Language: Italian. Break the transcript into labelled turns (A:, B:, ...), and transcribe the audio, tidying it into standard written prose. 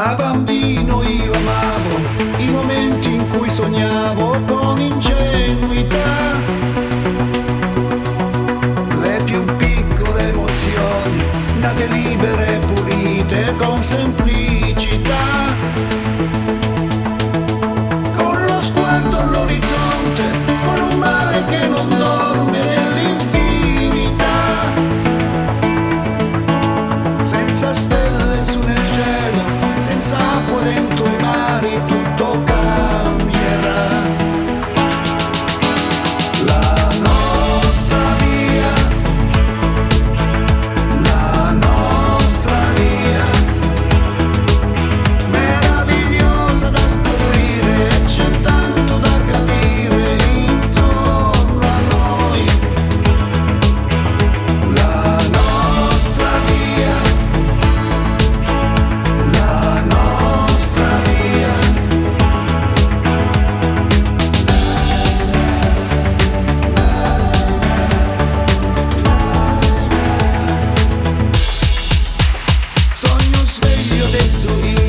A: Da bambino io amavo i momenti in cui sognavo con ingenuità le più piccole emozioni, nate libere e pulite con semplicità. Con lo sguardo all'orizzonte, con un mare che non dorme nell'infinità, senza stelle su nel cielo, senza acqua dentro i mari, tutto cambierà. La nostra via, la nostra via, meravigliosa da scoprire, c'è tanto da capire intorno a noi. La nostra via, la nostra via. Sogno sveglio adesso io